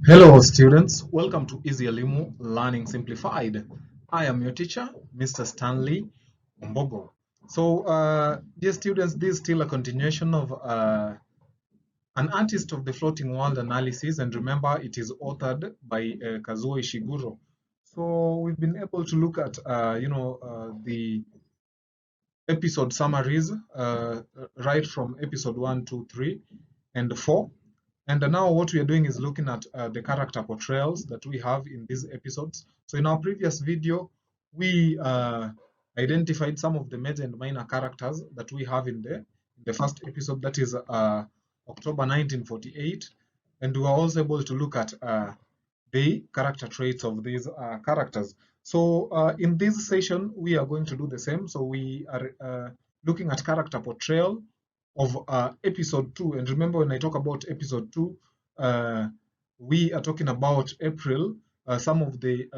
Hello students, welcome to EasyElimu Learning Simplified. I am your teacher, Mr. Stanley Umbogo. So dear students, this is still a continuation of an artist of the floating world analysis, and remember it is authored by Kazuo Ishiguro. So we've been able to look at the episode summaries right from episode 1, 2, 3, and 4. And now what we are doing is looking at the character portrayals that we have in these episodes. So in our previous video, we identified some of the major and minor characters that we have in the first episode, that is October 1948. And we were also able to look at the character traits of these characters. So in this session, we are going to do the same. So we are looking at character portrayal of episode 2. And remember, when I talk about episode 2, we are talking about April, some of the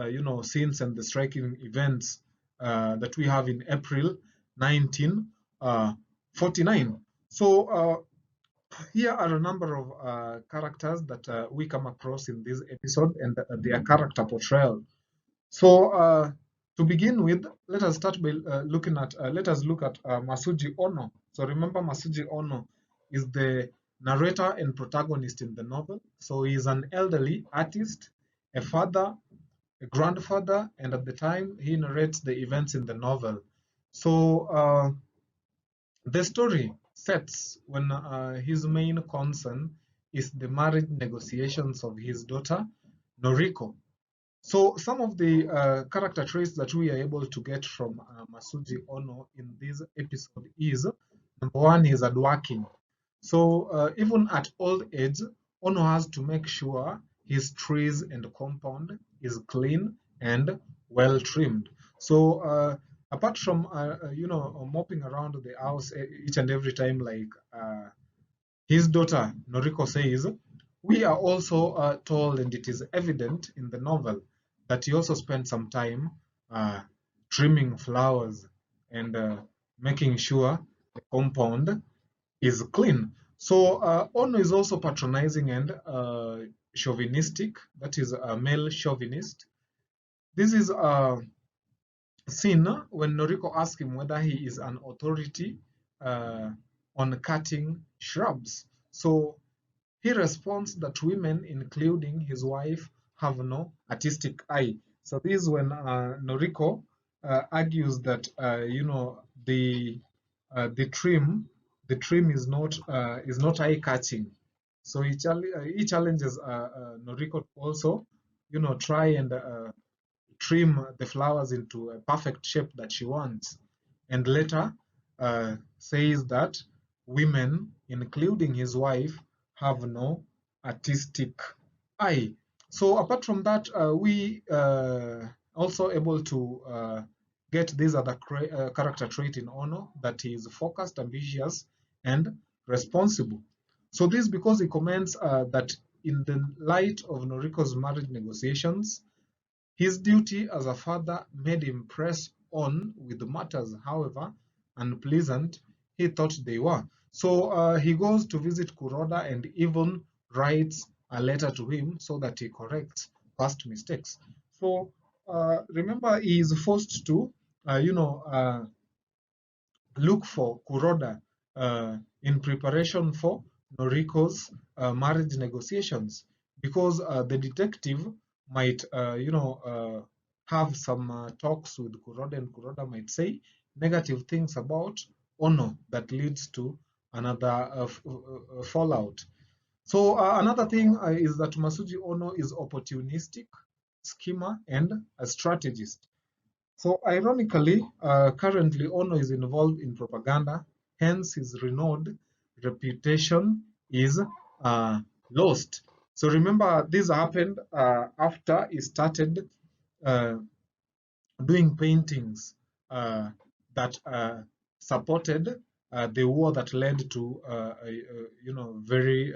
scenes and the striking events that we have in April 1949. So here are a number of characters that we come across in this episode and their character portrayal. So to begin with, let us start by looking at, let us look at Masuji Ono. So remember, Masuji Ono is the narrator and protagonist in the novel. So he is an elderly artist, a father, a grandfather, and at the time he narrates the events in the novel. So the story sets when his main concern is the marriage negotiations of his daughter, Noriko. So some of the character traits that we are able to get from Masuji Ono in this episode is, number one, he is hardworking. So even at old age, Ono has to make sure his trees and compound is clean and well trimmed. So apart from mopping around the house each and every time, like his daughter Noriko says, we are also told, and it is evident in the novel, that he also spent some time trimming flowers and making sure the compound is clean. So Ono is also patronizing and chauvinistic, that is a male chauvinist. This is seen when Noriko asks him whether he is an authority on cutting shrubs. So he responds that women, including his wife, have no artistic eye. So this is when Noriko argues that the trim is not eye catching. So he challenges Noriko to also try and trim the flowers into a perfect shape that she wants, and later says that women, including his wife, have no artistic eye. So apart from that, we also able to get this other character trait in Ono, that he is focused, ambitious, and responsible. So this because he comments that in the light of Noriko's marriage negotiations, his duty as a father made him press on with matters, however unpleasant he thought they were. So he goes to visit Kuroda and even writes a letter to him so that he corrects past mistakes. So remember, he is forced to, look for Kuroda in preparation for Noriko's marriage negotiations, because the detective might, have some talks with Kuroda, and Kuroda might say negative things about Ono that leads to another fallout. So another thing is that Masuji Ono is opportunistic, schemer, and a strategist. So ironically, currently Ono is involved in propaganda, hence his renowned reputation is lost. So remember, this happened after he started uh, doing paintings that supported the war that led to very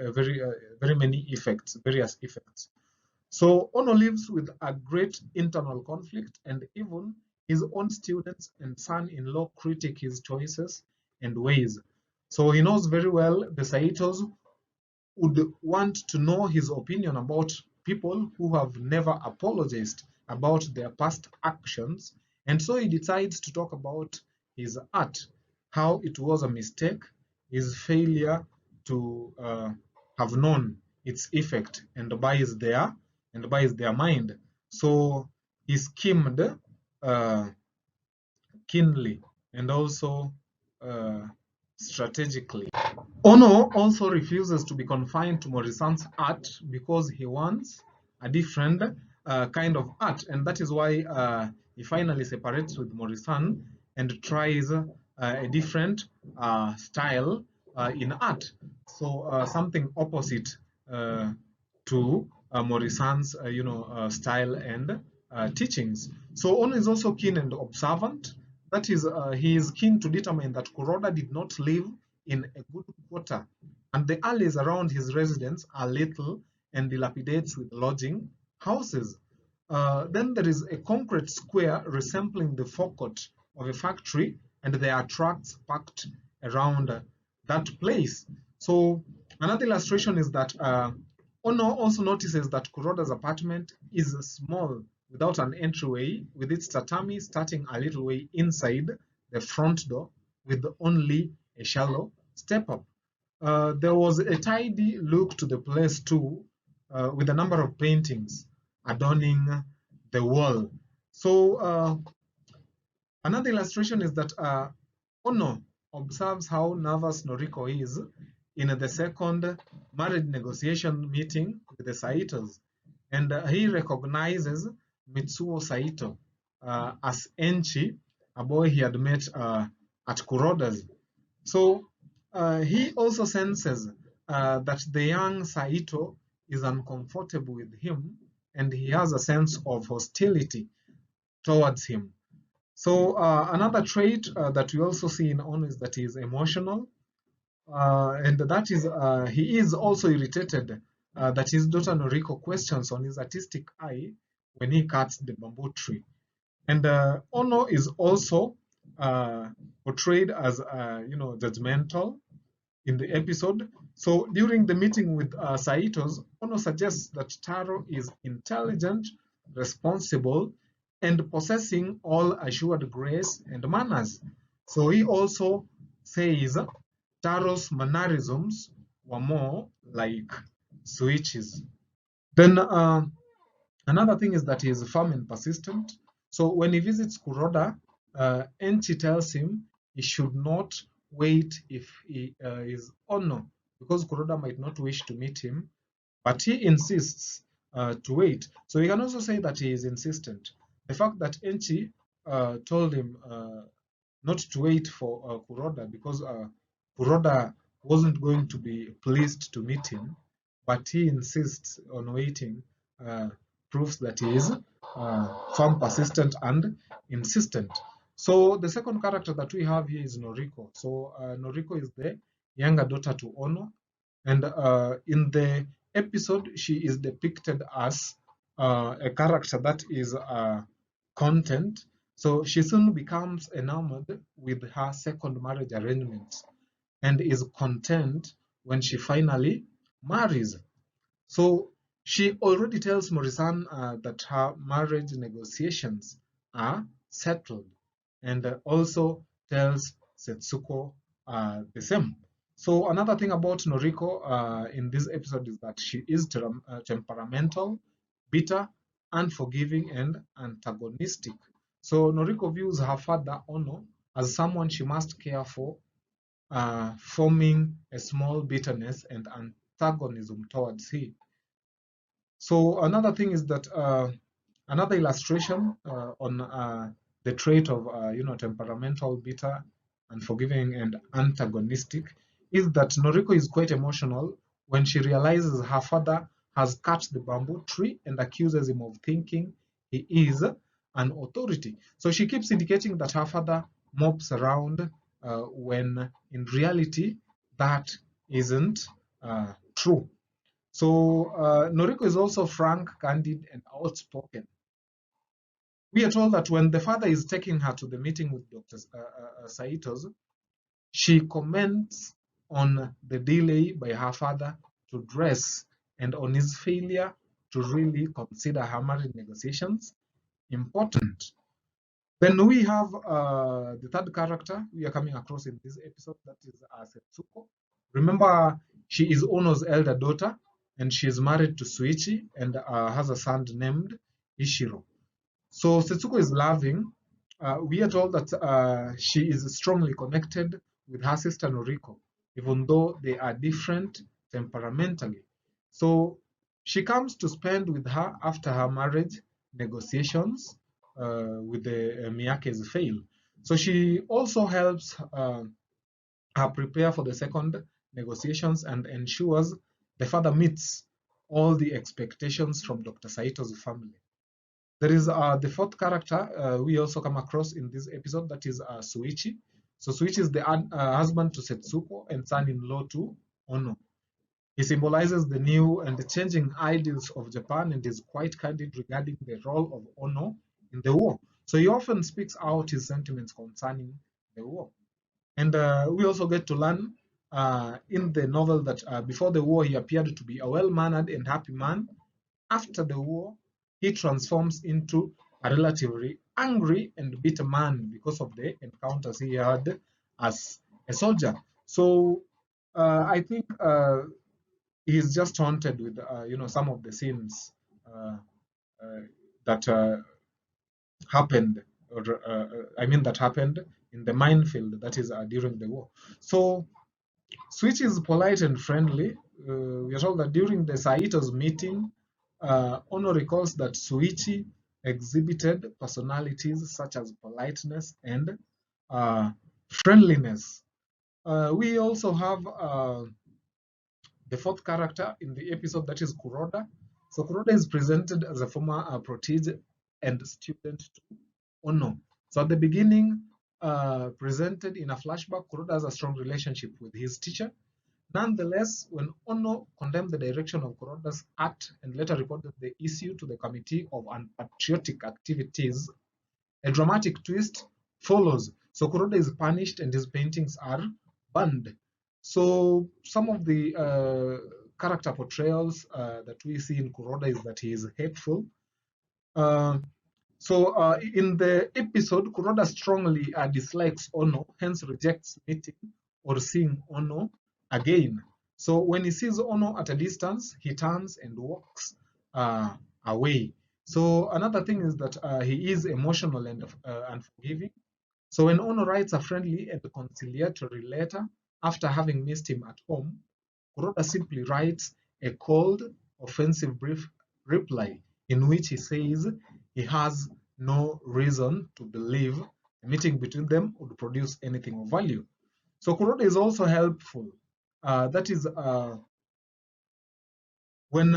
many effects, various effects. So Ono lives with a great internal conflict, and even his own students and son-in-law critique his choices and ways. So he knows very well the Saitos would want to know his opinion about people who have never apologized about their past actions, and so he decides to talk about his art, how it was a mistake, his failure to have known its effect, and buys their mind. So he schemed uh, keenly and also uh, strategically. Ono also refuses to be confined to Morisan's art because he wants a different kind of art, and that is why he finally separates with Morisan and tries a different style in art. So something opposite uh, to Morisan's, style and teachings. So Ono is also keen and observant. That is, he is keen to determine that Kuroda did not live in a good quarter, and the alleys around his residence are little and dilapidates with lodging houses. Then there is a concrete square resembling the forecourt of a factory, and there are trucks parked around that place. So another illustration is that Ono also notices that Kuroda's apartment is small without an entryway, with its tatami starting a little way inside the front door with only a shallow step up. There was a tidy look to the place too, with a number of paintings adorning the wall. So another illustration is that Ono observes how nervous Noriko is in the second marriage negotiation meeting with the Saitos, and he recognizes Mitsuo Saito as Enchi, a boy he had met at Kuroda's. So he also senses that the young Saito is uncomfortable with him, and he has a sense of hostility towards him. So another trait that we also see in Ono is that he is emotional, and that is he is also irritated that his daughter Noriko questions on his artistic eye when he cuts the bamboo tree. And Ono is also portrayed as judgmental in the episode. So during the meeting with Saitos, Ono suggests that Taro is intelligent, responsible, and possessing all assured grace and manners. So he also says Taro's mannerisms were more like switches. Then another thing is that he is firm and persistent. So when he visits Kuroda, Enchi tells him he should not wait if he is Ono, because Kuroda might not wish to meet him, but he insists to wait. So we can also say that he is insistent. The fact that Enchi told him not to wait for Kuroda because Kuroda wasn't going to be pleased to meet him, but he insists on waiting, uh, proves that he is firm, persistent, and insistent. So the second character that we have here is Noriko. So Noriko is the younger daughter to Ono, and in the episode, she is depicted as a character that is content. So she soon becomes enamored with her second marriage arrangements and is content when she finally marries. So she already tells Morisan that her marriage negotiations are settled, and also tells Setsuko the same. So another thing about Noriko in this episode is that she is temperamental, bitter, unforgiving, and antagonistic. So Noriko views her father Ono as someone she must care for, forming a small bitterness and antagonism towards him. So another thing is that another illustration on the trait of temperamental, bitter, unforgiving, and antagonistic is that Noriko is quite emotional when she realizes her father has cut the bamboo tree and accuses him of thinking he is an authority. So she keeps indicating that her father mops around when in reality that isn't true. So Noriko is also frank, candid, and outspoken. We are told that when the father is taking her to the meeting with Dr. Saitos, she comments on the delay by her father to dress and on his failure to really consider her marriage negotiations important. Then we have the third character we are coming across in this episode, that is Setsuko. Remember, she is Ono's elder daughter, and she is married to Suichi and has a son named Ishiro. So Setsuko is loving. We are told that she is strongly connected with her sister Noriko, even though they are different temperamentally. So she comes to spend with her after her marriage negotiations with the Miyake's fail. So she also helps her prepare for the second negotiations and ensures the father meets all the expectations from Dr. Saito's family. There is the fourth character we also come across in this episode, that is Suichi. So Suichi is the husband to Setsuko and son-in-law to Ono. He symbolizes the new and the changing ideals of Japan and is quite candid regarding the role of Ono in the war. So he often speaks out his sentiments concerning the war. And we also get to learn in the novel that before the war, he appeared to be a well-mannered and happy man. After the war, he transforms into a relatively angry and bitter man because of the encounters he had as a soldier. So I think he's just haunted with some of the scenes uh, uh, that happened, or that happened in the minefield, that is during the war. So Switch is polite and friendly. We are told that during the Saito's meeting, Ono recalls that Suichi exhibited personalities such as politeness and uh, friendliness. We also have the fourth character in the episode, that is Kuroda. So Kuroda is presented as a former protege and student to Ono. So at the beginning, presented in a flashback, Kuroda has a strong relationship with his teacher. Nonetheless, when Ono condemned the direction of Kuroda's art and later reported the issue to the Committee of Unpatriotic Activities, a dramatic twist follows. So Kuroda is punished and his paintings are banned. So some of the character portrayals that we see in Kuroda is that he is hateful. Uh, in the episode, Kuroda strongly dislikes Ono, hence rejects meeting or seeing Ono again. So when he sees Ono at a distance, he turns and walks away. So another thing is that he is emotional and unforgiving. So when Ono writes a friendly and conciliatory letter after having missed him at home, Kuroda simply writes a cold, offensive brief reply in which he says he has no reason to believe a meeting between them would produce anything of value. So Kuroda is also helpful. That is when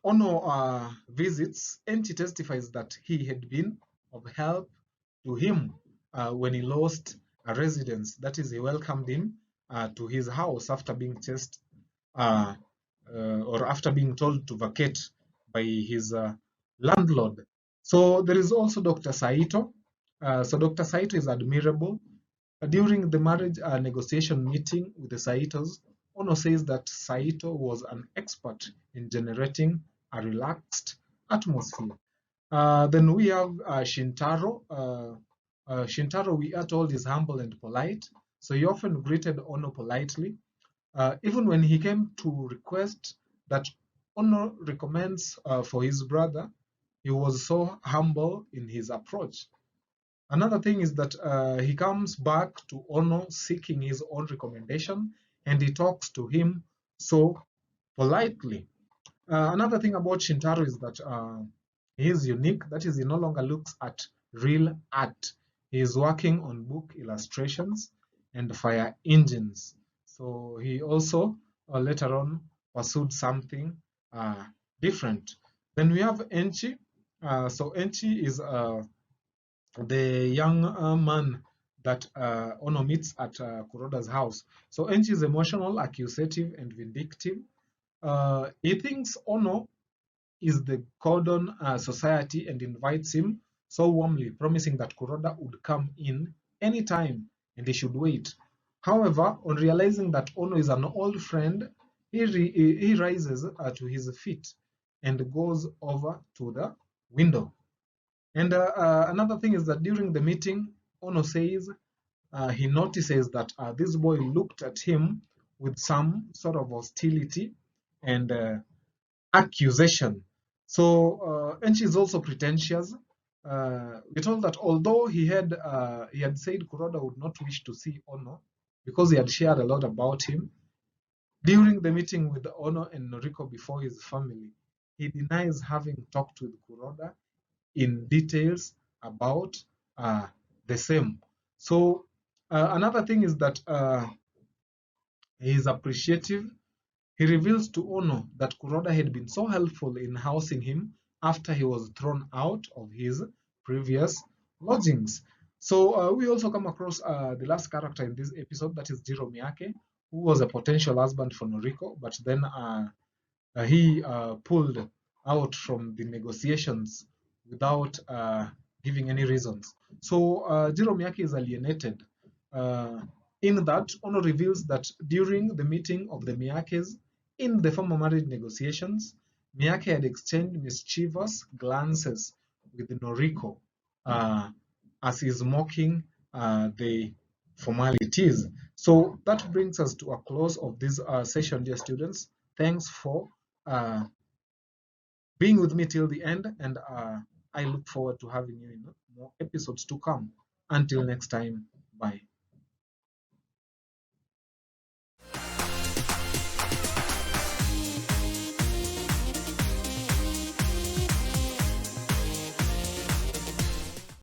Ono visits, Enchi testifies that he had been of help to him when he lost a residence. That is, he welcomed him to his house after being chased uh, or after being told to vacate by his landlord. So there is also Dr. Saito. So Dr. Saito is admirable. During the marriage negotiation meeting with the Saitos, Ono says that Saito was an expert in generating a relaxed atmosphere. Then we have Shintaro. Shintaro, we are told, is humble and polite. So he often greeted Ono politely. Even when he came to request that Ono recommends for his brother, he was so humble in his approach. Another thing is that he comes back to Ono seeking his own recommendation and he talks to him so politely. Another thing about Shintaro is that he is unique. That is, he no longer looks at real art. He is working on book illustrations and fire engines. So he also later on pursued something different. Then we have Enchi. So Enchi is the young man that Ono meets at Kuroda's house. So Enchi is emotional, accusative, and vindictive. He thinks Ono is the cordon society and invites him so warmly, promising that Kuroda would come in anytime and he should wait. However, on realizing that Ono is an old friend, he rises to his feet. and goes over to the window. And another thing is that during the meeting, Ono says he notices that this boy looked at him with some sort of hostility and accusation. So, and she's also pretentious. We're told that although he had said Kuroda would not wish to see Ono because he had shared a lot about him, during the meeting with Ono and Noriko before his family, he denies having talked with Kuroda in details about uh, the same. So another thing is that he is appreciative. He reveals to Ono that Kuroda had been so helpful in housing him after he was thrown out of his previous lodgings. So we also come across the last character in this episode, that is Jiro Miyake, who was a potential husband for Noriko, but then he pulled out from the negotiations without giving any reasons. So Jiro Miyake is alienated uh, in that Ono reveals that during the meeting of the Miyakes in the former marriage negotiations, Miyake had exchanged mischievous glances with Noriko as he's mocking the formalities. So that brings us to a close of this session, dear students. Thanks for uh, being with me till the end, and I look forward to having you in more episodes to come. Until next time, bye.